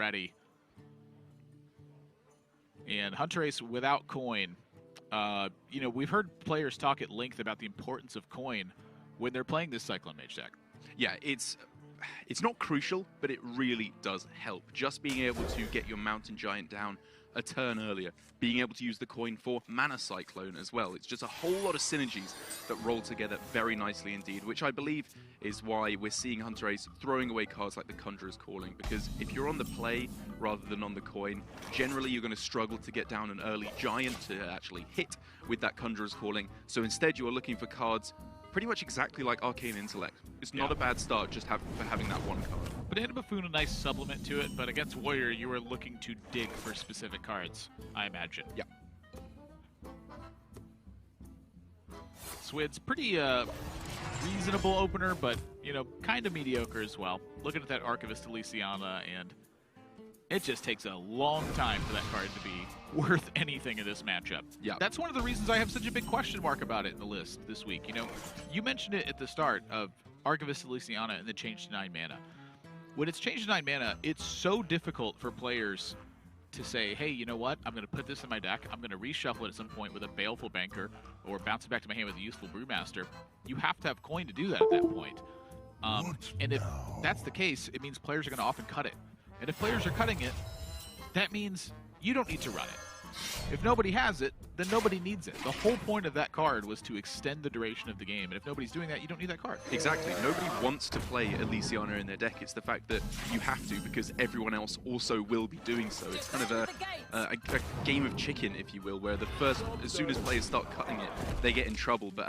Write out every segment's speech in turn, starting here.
ready. And Hunterace without coin. You know, we've heard players talk at length about the importance of coin when they're playing this Cyclone Mage deck. Yeah, it's not crucial, but it really does help. Just being able to get your Mountain Giant down a turn earlier, being able to use the coin for Mana Cyclone as well. It's just a whole lot of synergies that roll together very nicely indeed, which I believe is why we're seeing Hunterace throwing away cards like the Conjurer's Calling, because if you're on the play rather than on the coin, generally you're going to struggle to get down an early Giant to actually hit with that Conjurer's Calling. So instead you're looking for cards pretty much exactly like Arcane Intellect. It's not a bad start just for having that one card. Banana Buffoon, a nice supplement to it, but against Warrior, you were looking to dig for specific cards, I imagine. Yeah. Swidz, pretty reasonable opener, but, you know, kind of mediocre as well. Looking at that Archivist Elysiana, and it just takes a long time for that card to be worth anything in this matchup. Yeah. That's one of the reasons I have such a big question mark about it in the list this week. You know, you mentioned it at the start of Archivist Elysiana and the change to 9 mana. When it's changed to 9 mana, it's so difficult for players to say, hey, you know what? I'm going to put this in my deck. I'm going to reshuffle it at some point with a Baleful Banker or bounce it back to my hand with a Useful Brewmaster. You have to have coin to do that at that point. And if that's the case, it means players are going to often cut it. And if players are cutting it, that means you don't need to run it. If nobody has it, then nobody needs it. The whole point of that card was to extend the duration of the game, and if nobody's doing that, you don't need that card. Exactly. Nobody wants to play Elysiana in their deck. It's the fact that you have to because everyone else also will be doing so. It's kind of a game of chicken, if you will, where as soon as players start cutting it, they get in trouble. But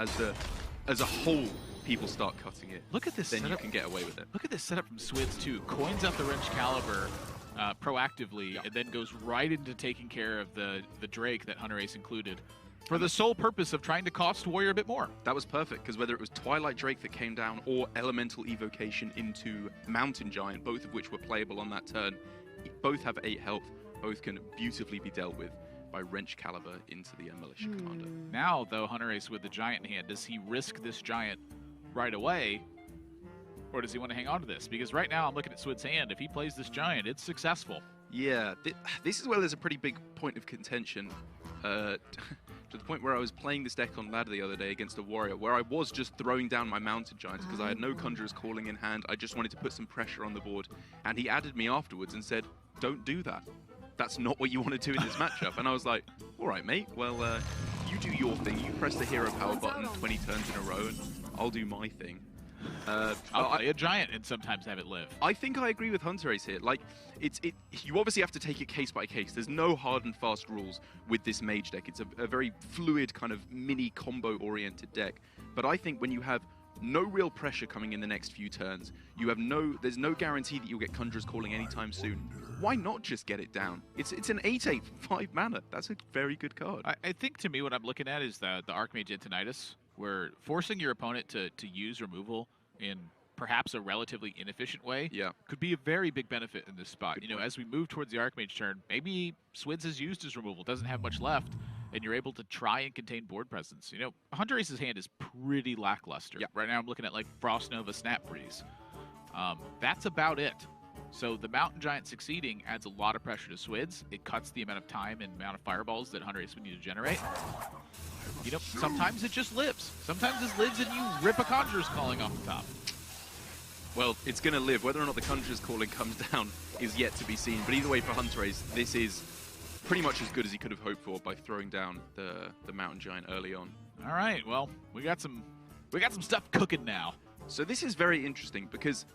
as a whole, people start cutting it. Look at this then setup. You can get away with it. Look at this setup from Swidz too. Coins out the Wrench Caliber proactively, and then goes right into taking care of the Drake that Hunterace included for the sole purpose of trying to cost Warrior a bit more. That was perfect, because whether it was Twilight Drake that came down or Elemental Evocation into Mountain Giant, both of which were playable on that turn, both have 8 health, both can beautifully be dealt with by Wrench Caliber into the Militia Commander. Now, though, Hunterace with the Giant in hand, does he risk this Giant right away? Or does he want to hang on to this? Because right now I'm looking at Swid's hand. If he plays this Giant, it's successful. Yeah, this is where there's a pretty big point of contention. To the point where I was playing this deck on ladder the other day against a Warrior, where I was just throwing down my Mountain Giants because I had no Conjurer's Calling in hand. I just wanted to put some pressure on the board. And he added me afterwards and said, don't do that. That's not what you want to do in this matchup. And I was like, all right, mate. Well, you do your thing. You press the hero power button 20 turns in a row, and I'll do my thing. I'll play a Giant and sometimes have it live. I think I agree with Hunterace here. Like, you obviously have to take it case by case. There's no hard and fast rules with this Mage deck. It's a very fluid kind of mini combo-oriented deck. But I think when you have no real pressure coming in the next few turns, there's no guarantee that you'll get Conjurer's Calling anytime soon. Why not just get it down? It's an 8/8, 5 mana. That's a very good card. I think to me what I'm looking at is the Archmage Antonidas, where forcing your opponent to use removal in perhaps a relatively inefficient way could be a very big benefit in this spot. You know, as we move towards the Archmage turn, maybe Swidz has used his removal, doesn't have much left, and you're able to try and contain board presence. You know, Hunterace's hand is pretty lackluster. Right now I'm looking at like Frost Nova, Snap Freeze. That's about it. So the Mountain Giant succeeding adds a lot of pressure to Swidz. It cuts the amount of time and amount of fireballs that Hunterace would need to generate. You know, sometimes it just lives. Sometimes it lives and you rip a Conjurer's Calling off the top. Well, it's going to live. Whether or not the Conjurer's Calling comes down is yet to be seen. But either way for Hunterace, this is pretty much as good as he could have hoped for by throwing down the Mountain Giant early on. All right, well, we got some stuff cooking now. So this is very interesting because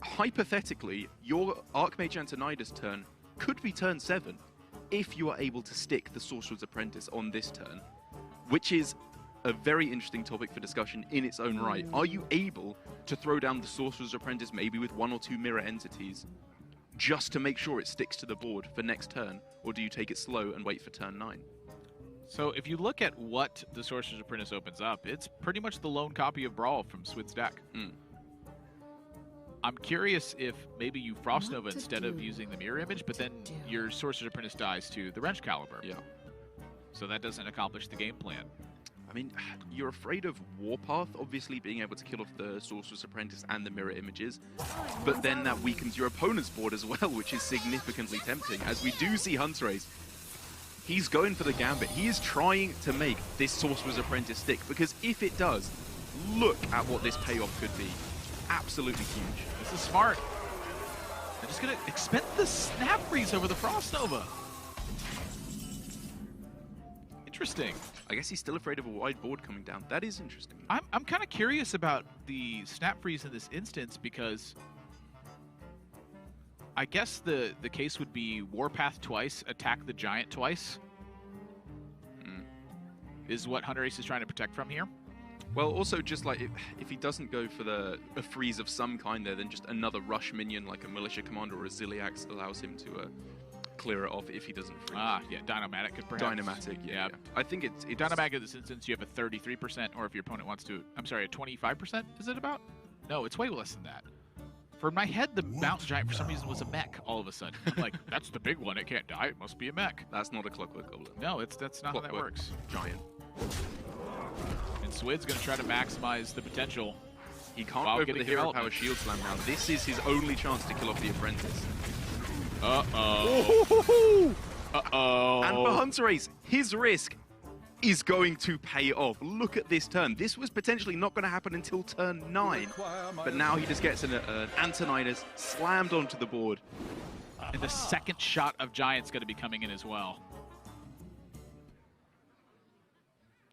hypothetically, your Archmage Antonidas turn could be turn 7 if you are able to stick the Sorcerer's Apprentice on this turn, which is a very interesting topic for discussion in its own right. Are you able to throw down the Sorcerer's Apprentice maybe with 1 or 2 mirror entities just to make sure it sticks to the board for next turn, or do you take it slow and wait for turn 9? So if you look at what the Sorcerer's Apprentice opens up, it's pretty much the lone copy of Brawl from Swid's deck. I'm curious if maybe you Frost Nova instead of using the mirror image, but then your Sorcerer's Apprentice dies to the Wrench Caliber. Yeah. So that doesn't accomplish the game plan. I mean, you're afraid of Warpath, obviously being able to kill off the Sorcerer's Apprentice and the mirror images, but then that weakens your opponent's board as well, which is significantly tempting. As we do see Hunterace, he's going for the Gambit. He is trying to make this Sorcerer's Apprentice stick, because if it does, look at what this payoff could be. Absolutely huge. This is smart. I'm just going to expend the Snap Freeze over the Frost Nova. Interesting. I guess he's still afraid of a wide board coming down. That is interesting. I'm kind of curious about the Snap Freeze in this instance, because I guess the case would be Warpath twice, attack the Giant twice, is what Hunterace is trying to protect from here. Well, also just like if he doesn't go for a freeze of some kind there, then just another rush minion like a Militia Commander or a Ziliax allows him to clear it off if he doesn't freeze. Ah, yeah, Dynamatic could perhaps. Dynamatic, yeah. I think it's Dynamatic in this instance, you have a 33%, or if your opponent wants to, I'm sorry, a 25%, is it about? No, it's way less than that. For my head, the Mountain Giant for some reason was a mech all of a sudden. I'm like, that's the big one, it can't die, it must be a mech. That's not a Clockwork Goblin. No, that's not how that works. Giant. And Swidz going to try to maximize the potential. He can't go for the Hero Power Shield Slam now. This is his only chance to kill off the Apprentice. Uh-oh. Uh-oh. And for Hunterace, his risk is going to pay off. Look at this turn. This was potentially not going to happen until turn 9. But now he just gets an Antonidas slammed onto the board. And the second shot of Giant's going to be coming in as well.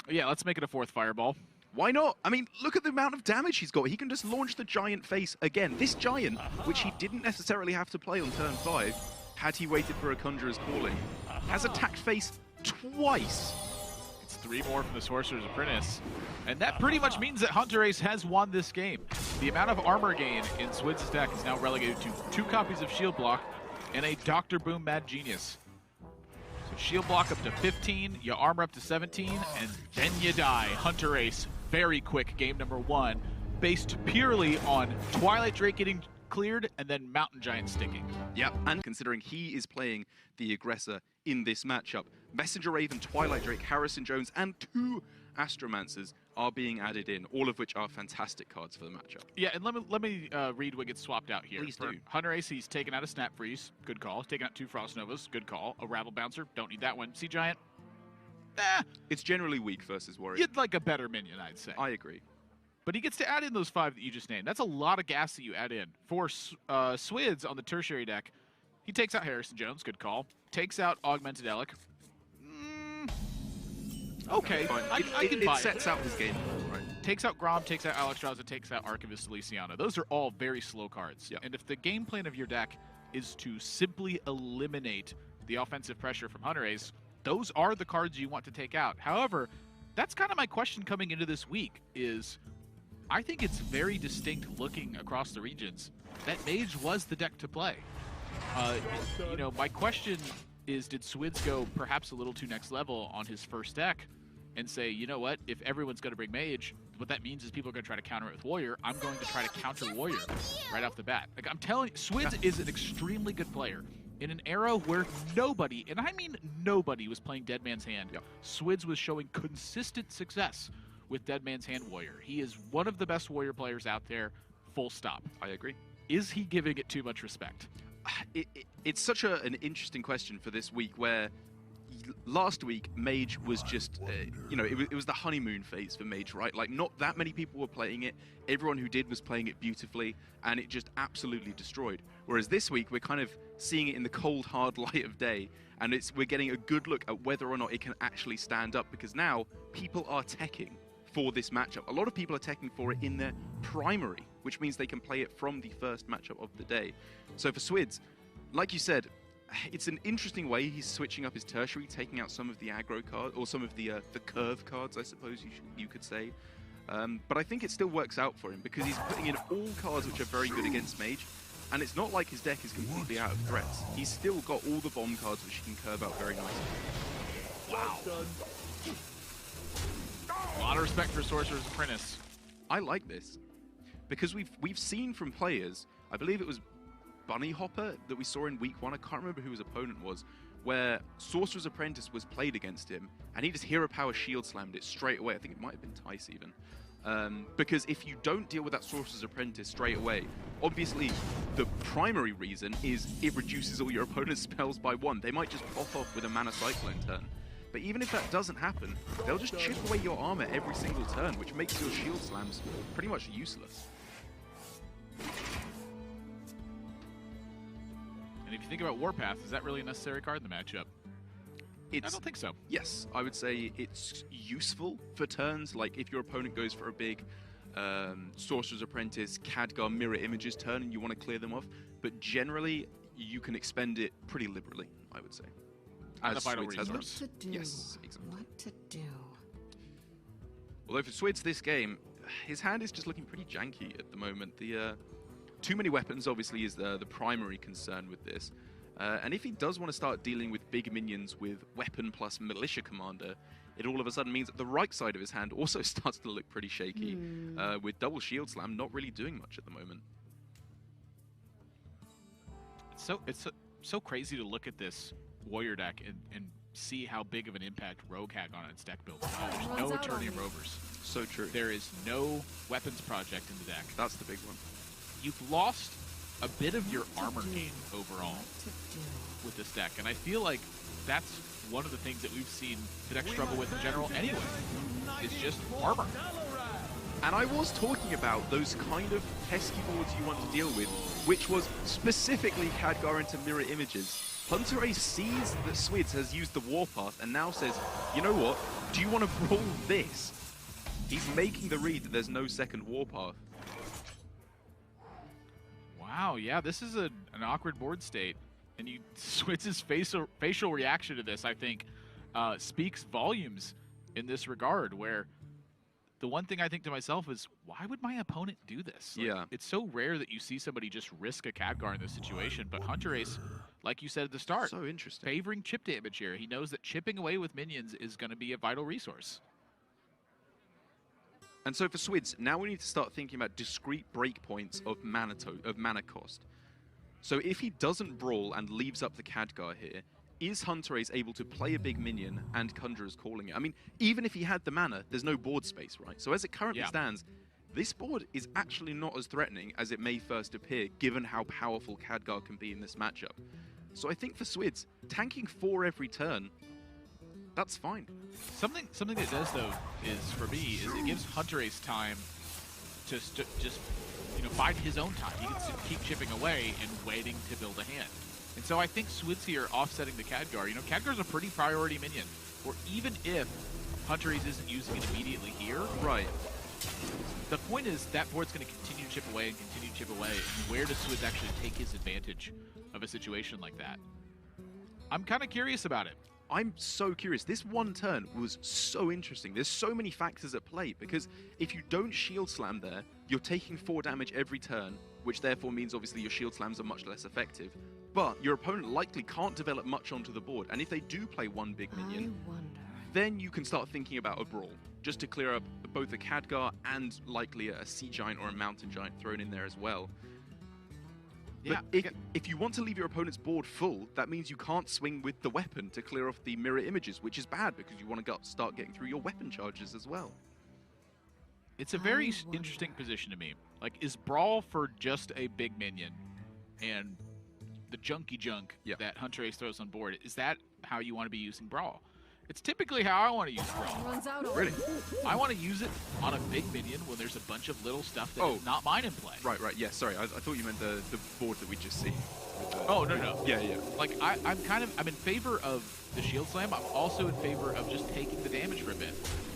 Yeah, let's make it a 4th Fireball. Why not? I mean, look at the amount of damage he's got. He can just launch the Giant face again. This Giant, which he didn't necessarily have to play on turn 5, had he waited for a Conjurer's Calling, has attacked face twice. It's 3 more from the Sorcerer's Apprentice. And that pretty much means that Hunterace has won this game. The amount of armor gain in Swidz's deck is now relegated to 2 copies of Shield Block and a Dr. Boom Mad Genius. So Shield Block up to 15, you armor up to 17, and then you die. Hunterace, very quick game number 1, based purely on Twilight Drake getting cleared and then Mountain Giant sticking. Yep, and considering he is playing the aggressor in this matchup, Messenger Raven, Twilight Drake, Harrison Jones, and 2 Astromancers are being added in, all of which are fantastic cards for the matchup. Yeah, and let me read what gets swapped out here. Please do. Hunterace, he's taken out a Snap Freeze, good call. He's taken out 2 Frost Novas, good call. A Rabble Bouncer, don't need that one. Sea Giant, it's generally weak versus Warrior. You'd like a better minion, I'd say. I agree. But he gets to add in those 5 that you just named. That's a lot of gas that you add in. For Swidz on the tertiary deck, he takes out Harrison Jones, good call. Takes out Augmented Elic. Okay, I can buy it. It sets out his game, right? Takes out Grom, takes out Alexstrasza, takes out Archivist Feliciano. Those are all very slow cards. Yep. And if the game plan of your deck is to simply eliminate the offensive pressure from Hunterace, those are the cards you want to take out. However, that's kind of my question coming into this week is, I think it's very distinct looking across the regions that Mage was the deck to play. You know, my question is, did Swidz go perhaps a little too next level on his first deck and say, you know what, if everyone's going to bring Mage, what that means is people are going to try to counter it with Warrior. I'm going to try to counter Warrior right off the bat. Like, I'm telling you, Swidz is an extremely good player. In an era where nobody, and I mean nobody, was playing Dead Man's Hand, Swidz was showing consistent success with Dead Man's Hand Warrior. He is one of the best Warrior players out there, full stop. I agree. Is he giving it too much respect? It's such an interesting question for this week, where last week Mage was just, you know, it was the honeymoon phase for Mage, right? Like, not that many people were playing it. Everyone who did was playing it beautifully, and it just absolutely destroyed. Whereas this week, we're kind of seeing it in the cold, hard light of day, and we're getting a good look at whether or not it can actually stand up, because now people are teching for this matchup. A lot of people are teching for it in their primary, which means they can play it from the first matchup of the day. So for Swidz, like you said, it's an interesting way he's switching up his tertiary, taking out some of the aggro cards, or some of the curve cards, I suppose you could say. But I think it still works out for him, because he's putting in all cards which are very good against Mage, and it's not like his deck is completely out of threats. He's still got all the bomb cards which he can curve out very nicely. Wow. A lot of respect for Sorcerer's Apprentice. I like this, because we've seen from players, I believe it was Bunny Hopper that we saw in week 1, I can't remember who his opponent was, where Sorcerer's Apprentice was played against him, and he just Hero Power Shield Slammed it straight away. I think it might have been Tice even. Because if you don't deal with that Sorcerer's Apprentice straight away, obviously the primary reason is it reduces all your opponent's spells by 1. They might just pop off with a Mana Cyclone turn. But even if that doesn't happen, they'll just chip away your armor every single turn, which makes your shield slams pretty much useless. And if you think about Warpath, is that really a necessary card in the matchup? I don't think so. Yes, I would say it's useful for turns, like if your opponent goes for a big Sorcerer's Apprentice, Khadgar mirror images turn and you want to clear them off, but generally you can expend it pretty liberally, I would say. As Swidz has What to do? Yes, exactly. What to do? Although for Swidz this game, his hand is just looking pretty janky at the moment. The too many weapons obviously is the primary concern with this. And if he does want to start dealing with big minions with weapon plus militia commander, it all of a sudden means that the right side of his hand also starts to look pretty shaky, with double shield slam not really doing much at the moment. It's so crazy to look at this warrior deck and see how big of an impact Rogue had on its deck build. There's no Eternium Rovers. So true. There is no weapons project in the deck. That's the big one. You've lost a bit of your armor gain overall with this deck, and I feel like that's one of the things that we've seen the deck struggle with in general anyway. It's just armor. And I was talking about those kind of pesky boards you want to deal with, which was specifically Khadgar into mirror images. Hunterace sees that Swidz has used the Warpath and now says, you know what, do you want to brawl this? He's making the read that there's no second Warpath. Wow, yeah, this is an awkward board state. And Switz's facial reaction to this, I think, speaks volumes in this regard, where the one thing I think to myself is, why would my opponent do this? Like, yeah. It's so rare that you see somebody just risk a Khadgar in this situation, but Hunterace, like you said at the start, so interesting. Favoring chip damage here. He knows that chipping away with minions is going to be a vital resource. And so for Swidz, now we need to start thinking about discrete breakpoints of mana cost. So if he doesn't brawl and leaves up the Khadgar here, is Hunterace able to play a big minion and Conjurer's Calling it? I mean, even if he had the mana, there's no board space, right? So as it currently stands, this board is actually not as threatening as it may first appear, given how powerful Khadgar can be in this matchup. So I think for Swidz, tanking 4 every turn, that's fine. Something it does, though, is, for me, is it gives Hunterace time to just bide his own time. He can keep chipping away and waiting to build a hand. And so I think Swidz here offsetting the Khadgar. Khadgar's a pretty priority minion, or even if Hunterace isn't using it immediately here, right? The point is that board's going to continue to chip away and continue to chip away. And where does Swidz actually take his advantage of a situation like that? I'm kind of curious about it. I'm so curious. This one turn was so interesting. There's so many factors at play, because if you don't shield slam there, you're taking 4 damage every turn, which therefore means obviously your shield slams are much less effective. But your opponent likely can't develop much onto the board, and if they do play one big minion, then you can start thinking about a brawl, just to clear up both a Khadgar and likely a Sea Giant or a Mountain Giant thrown in there as well. Yeah, but if you want to leave your opponent's board full, that means you can't swing with the weapon to clear off the mirror images, which is bad because you want to start getting through your weapon charges as well. It's a very interesting position to me. Like, is Brawl for just a big minion and the junky junk that Hunterace throws on board, is that how you want to be using Brawl? It's typically how I want to use Brawl. Really? I want to use it on a big minion when there's a bunch of little stuff that is not mine in play. Right, yeah, sorry. I thought you meant the board that we just see. Oh, no. Yeah. Like, I'm in favor of the shield slam. I'm also in favor of just taking the damage for a bit.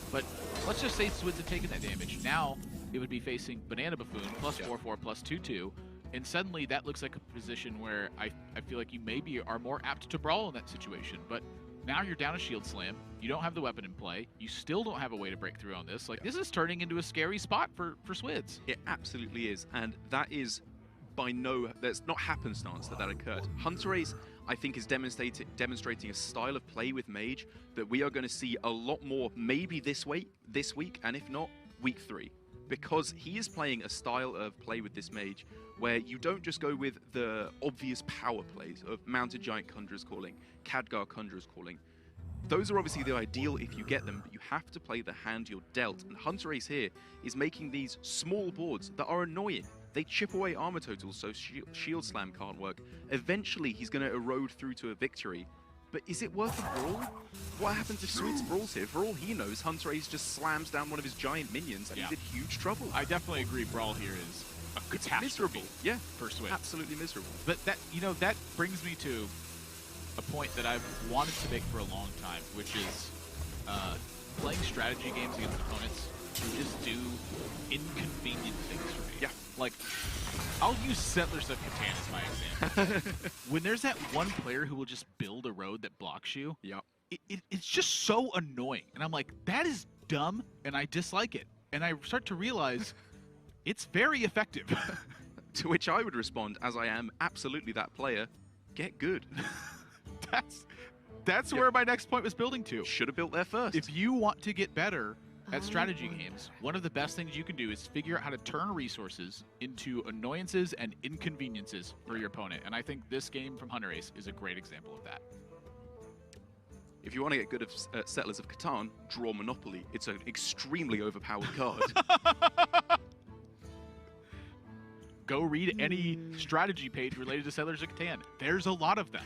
But let's just say Swidz had taken that damage. Now it would be facing Banana Buffoon, plus 4/4, plus 2/2. And suddenly that looks like a position where I feel like you maybe are more apt to brawl in that situation. But now you're down a shield slam. You don't have the weapon in play. You still don't have a way to break through on this. Like, this is turning into a scary spot for Swidz. It absolutely is. And that is that's not happenstance that occurred. Hunterace, I think, is demonstrating a style of play with Mage that we are going to see a lot more maybe this week, and if not, week 3. because he is playing a style of play with this mage where you don't just go with the obvious power plays of Mountain Giant Conjurer's Calling, Khadgar Conjurer's Calling. Those are obviously the ideal if you get them, but you have to play the hand you're dealt. And Hunterace here is making these small boards that are annoying. They chip away armor totals, so Shield Slam can't work. Eventually, he's going to erode through to a victory. But is it worth a brawl? What happens if Swidz brawls here? For all he knows, Hunterace just slams down one of his giant minions and he's in huge trouble. I definitely agree brawl here is a catastrophe. Miserable. Yeah, for Swidz. Absolutely miserable. But that, that brings me to a point that I've wanted to make for a long time, which is playing strategy games against opponents who just do inconvenient things for me. Yeah. Like, I'll use Settlers of Catan as my example. When there's that one player who will just build a road that blocks you, it's just so annoying. And I'm like, that is dumb, and I dislike it. And I start to realize it's very effective. To which I would respond, as I am absolutely that player, get good. That's where my next point was building to. Should have built there first. If you want to get better at strategy games, one of the best things you can do is figure out how to turn resources into annoyances and inconveniences for your opponent. And I think this game from Hunterace is a great example of that. If you want to get good at Settlers of Catan, draw Monopoly. It's an extremely overpowered card. Go read any strategy page related to Settlers of Catan. There's a lot of them.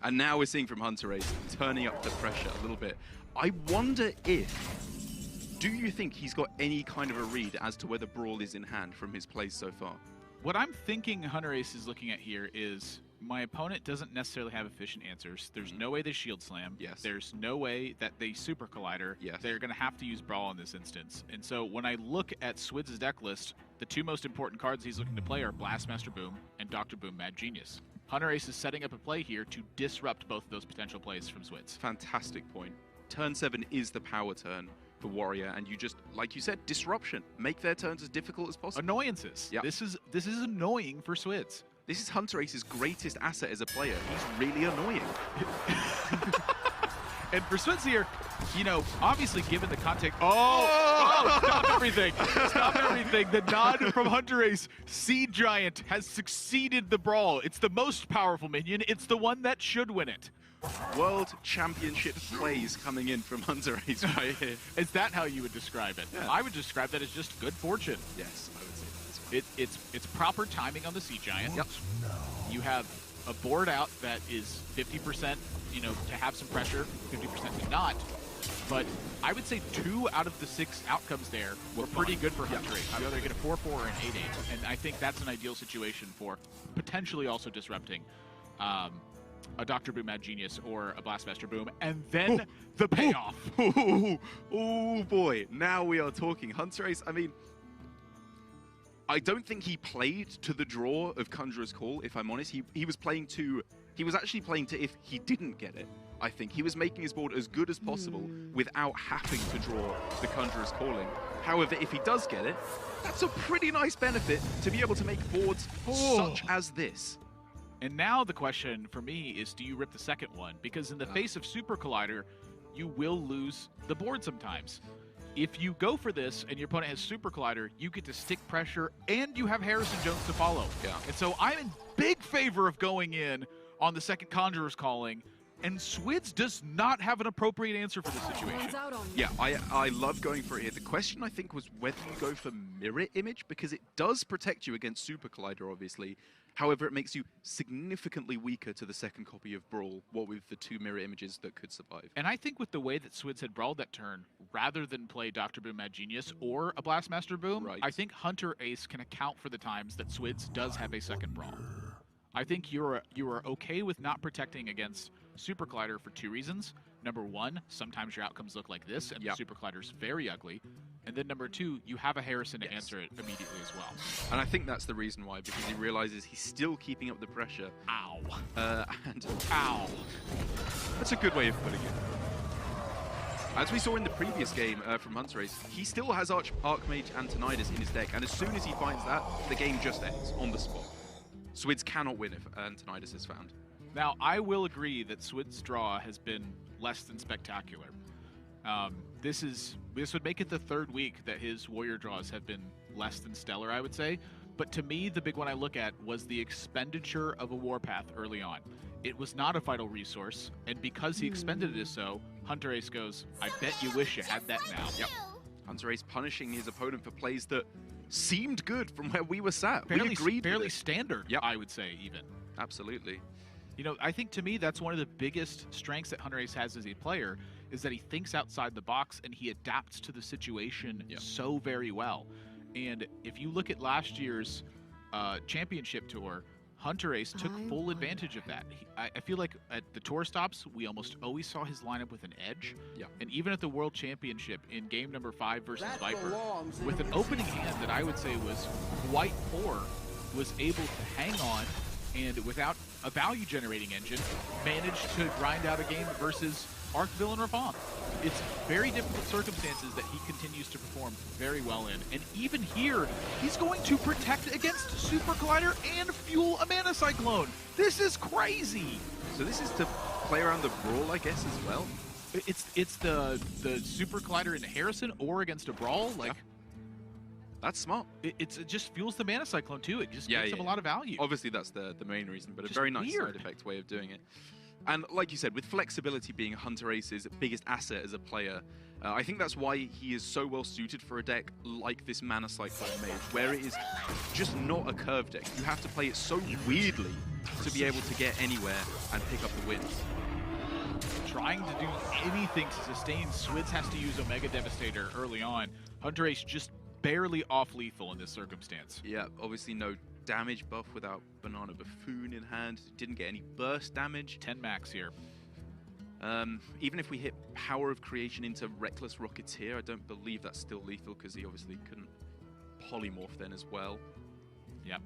And now we're seeing from Hunterace turning up the pressure a little bit. I wonder do you think he's got any kind of a read as to whether Brawl is in hand from his plays so far? What I'm thinking Hunterace is looking at here is my opponent doesn't necessarily have efficient answers. There's no way they Shield Slam. Yes. There's no way that they Super Collider. Yes. They're going to have to use Brawl in this instance. And so when I look at Swidz' deck list, the two most important cards he's looking to play are Blastmaster Boom and Dr. Boom Mad Genius. Hunterace is setting up a play here to disrupt both of those potential plays from Swidz. Fantastic point. Turn 7 is the power turn for Warrior, and you just, like you said, disruption. Make their turns as difficult as possible. Annoyances. Yep. This is annoying for Swidz. This is Hunterace's greatest asset as a player. He's really annoying. And for Swidz here, obviously given the context... Oh, stop everything. Stop everything. The nod from Hunterace. Sea Giant has succeeded the Brawl. It's the most powerful minion. It's the one that should win it. World Championship plays coming in from Hunterace right here. Is that how you would describe it? Yeah. I would describe that as just good fortune. Yes, I would say that as well. It's proper timing on the Sea Giant. Yep. You have a board out that is 50%, to have some pressure, 50% to not. But I would say 2 out of the 6 outcomes there were pretty good for Hunterace. You either get a 4-4 or an 8-8. And I think that's an ideal situation for potentially also disrupting a Dr. Boom Mad Genius or a Blastmaster Boom, and then the payoff. Oh boy, now we are talking. Hunterace, I mean, I don't think he played to the draw of Conjurer's Call, if I'm honest. He was actually playing to if he didn't get it. I think he was making his board as good as possible without having to draw the Conjurer's Calling. However, if he does get it, that's a pretty nice benefit to be able to make boards such as this. And now the question for me is, do you rip the second one? Because in the face of Super Collider, you will lose the board sometimes. If you go for this and your opponent has Super Collider, you get to stick pressure and you have Harrison Jones to follow. Yeah. And so I'm in big favor of going in on the second Conjurer's Calling, and Swidz does not have an appropriate answer for this situation. Yeah, I love going for it here. The question, I think, was whether you go for Mirror Image, because it does protect you against Super Collider, obviously. However, it makes you significantly weaker to the second copy of Brawl, what with the 2 Mirror Images that could survive. And I think with the way that Swidz had brawled that turn, rather than play Dr. Boom Mad Genius or a Blastmaster Boom, I think Hunterace can account for the times that Swidz does have a second Brawl. I think you are okay with not protecting against Super Collider for 2 reasons. Number 1, sometimes your outcomes look like this, and the Super Collider's very ugly. And then number 2, you have a Harrison to answer it immediately as well. And I think that's the reason why, because he realizes he's still keeping up the pressure. Ow. Ow. That's a good way of putting it. As we saw in the previous game from Hunterace, he still has Archmage Antonidas in his deck, and as soon as he finds that, the game just ends on the spot. Swidz cannot win if Antonidas is found. Now, I will agree that Swidz' draw has been less than spectacular. This would make it the third week that his warrior draws have been less than stellar, I would say. But to me, the big one I look at was the expenditure of a warpath early on. It was not a vital resource, and because he expended it so, Hunterace goes, I bet you wish you had that now. Yep. Hunterace punishing his opponent for plays that seemed good from where we were sat. Fairly, we agreed fairly standard, yep. I would say, even. Absolutely. You know, I think to me that's one of the biggest strengths that Hunterace has as a player is that he thinks outside the box and he adapts to the situation so very well. And if you look at last year's championship tour, Hunterace took full advantage of that. I feel like at the tour stops, we almost always saw his lineup with an edge. Yeah. And even at the World Championship in game number 5 versus Viper, with an opening hand that I would say was quite poor, was able to hang on and without a value-generating engine, managed to grind out a game versus Arc Villain Ravan. It's very difficult circumstances that he continues to perform very well in. And even here, he's going to protect against Super Collider and fuel a Mana Cyclone. This is crazy. So this is to play around the Brawl, I guess, as well? It's the Super Collider into Harrison or against a Brawl. Like, that's smart. It just fuels the Mana Cyclone, too. It just gives him a lot of value. Obviously, that's the main reason, but just a very nice weird side effect way of doing it. And like you said, with flexibility being Hunterace's biggest asset as a player, I think that's why he is so well suited for a deck like this Mana Cyclone Mage, where it is just not a curve deck. You have to play it so weirdly to be able to get anywhere and pick up the wins. Trying to do anything to sustain, Swidz has to use Omega Devastator early on. Hunterace just barely off-lethal in this circumstance. Yeah, obviously no damage buff without Banana Buffoon in hand. Didn't get any burst damage. 10 max here. Even if we hit Power of Creation into Reckless Rocketeer, I don't believe that's still lethal because he obviously couldn't polymorph then as well. Yep.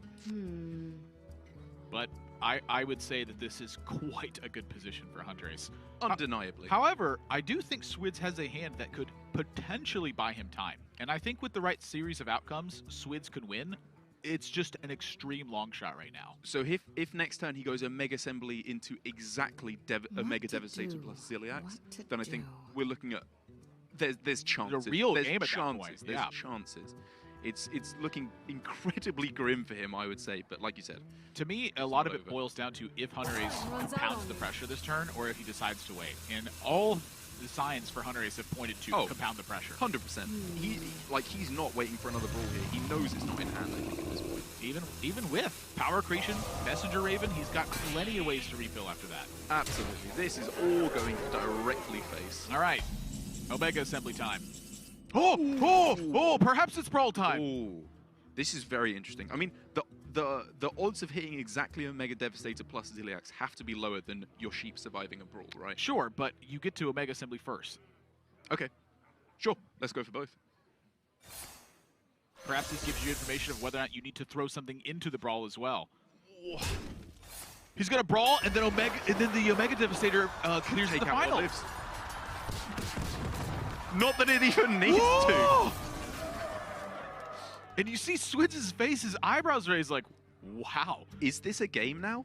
But I would say that this is quite a good position for Hunterace. Undeniably. However, I do think Swidz has a hand that could potentially buy him time. And I think with the right series of outcomes, Swidz could win. It's just an extreme long shot right now. So if next turn he goes Omega Assembly into exactly Omega Devastator plus Ziliax, then I think we're looking at there's chances. There's a real there's game at chances. that point. There's chances. It's looking incredibly grim for him, I would say. But like you said, to me, a lot of it boils down to if Hunterace compounds the pressure this turn, or if he decides to wait. And all the signs for Hunterace have pointed to compound the pressure. 100%. He's not waiting for another brawl here. He knows it's not in hand, I think, at this point. Even with Power Creation, Messenger Raven, he's got plenty of ways to refill after that. Absolutely. This is all going directly face. All right. Omega Assembly time. Oh, perhaps it's Brawl time. Oh, this is very interesting. I mean, the odds of hitting exactly Omega Devastator plus Ziliax have to be lower than your sheep surviving a Brawl, right? Sure, but you get to Omega Assembly first. Okay. Sure. Let's go for both. Perhaps this gives you information of whether or not you need to throw something into the Brawl as well. He's gonna Brawl, and then the Omega Devastator clears the final. Not that it even needs to. And you see Swidz's face, his eyebrows raised like, wow. Is this a game now?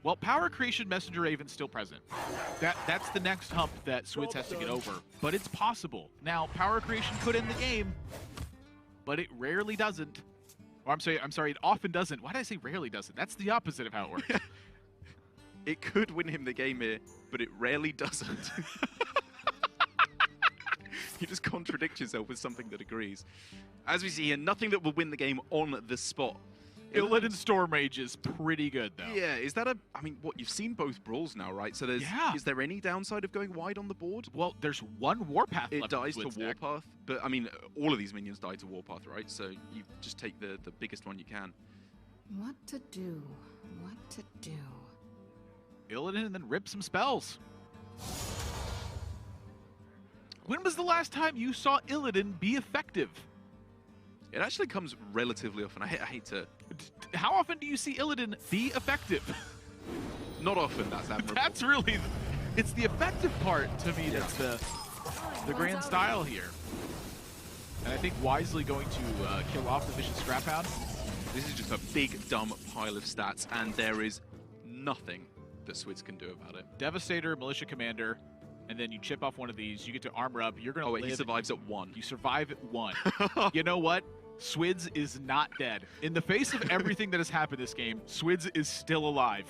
Well, Power Creation Messenger Raven's still present. That's the next hump that Swidz has to get over. But it's possible. Now, Power Creation could end the game, but it rarely doesn't. Or I'm sorry, it often doesn't. Why did I say rarely doesn't? That's the opposite of how it works. It could win him the game here, but it rarely doesn't. You just contradict yourself with something that agrees. As we see here, nothing that will win the game on the spot. Illidan Storm Rage is pretty good, though. Yeah, is that I mean, what, you've seen both Brawls now, right? So is there any downside of going wide on the board? Well, there's one Warpath left. It dies to Swidz deck. Warpath, but I mean, all of these minions die to Warpath, right? So you just take the biggest one you can. What to do? What to do? Illidan and then rip some spells. When was the last time you saw Illidan be effective? It actually comes relatively often. I hate to... How often do you see Illidan be effective? Not often, that's admirable. That's really... It's the effective part, to me, that's the grand style here. And I think wisely going to kill off the Vicious Scraphound. This is just a big, dumb pile of stats, and there is nothing that Swidz can do about it. Devastator, Militia Commander, and then you chip off one of these, you get to armor up, you're going to Oh, wait, live. he survives at 1. You survive at 1. You know what? Swidz is not dead. In the face of everything that has happened this game, Swidz is still alive.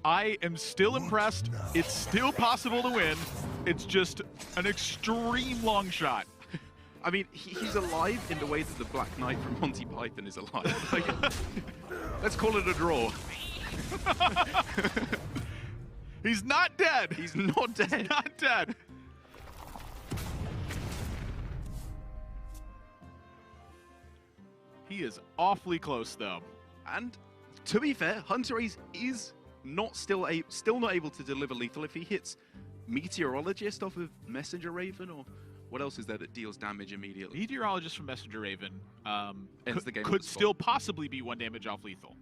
I am still impressed. It's still possible to win. It's just an extreme long shot. I mean, he's alive in the way that the Black Knight from Monty Python is alive. Like, let's call it a draw. He's not dead. He's not dead. He's not dead. He is awfully close, though. And to be fair, Hunterace is still not able to deliver lethal if he hits Meteorologist off of Messenger Raven, or what else is there that deals damage immediately? Meteorologist from Messenger Raven Ends the game could still possibly be 1 damage off lethal.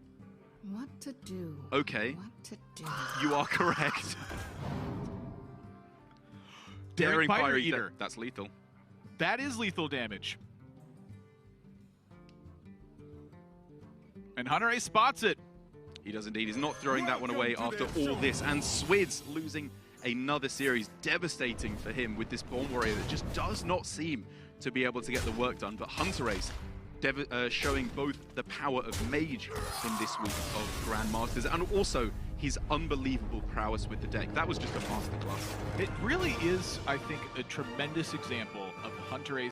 What to do? Okay. What to do? You are correct. Daring Fire Fire Eater. That's lethal. That is lethal damage. And Hunterace spots it. He does indeed. He's not throwing that one away after all this. And Swidz losing another series. Devastating for him with this Born Warrior that just does not seem to be able to get the work done. But Hunterace showing both the power of Mage in this week of Grandmasters and also his unbelievable prowess with the deck. That was just a masterclass. It really is, I think, a tremendous example of Hunterace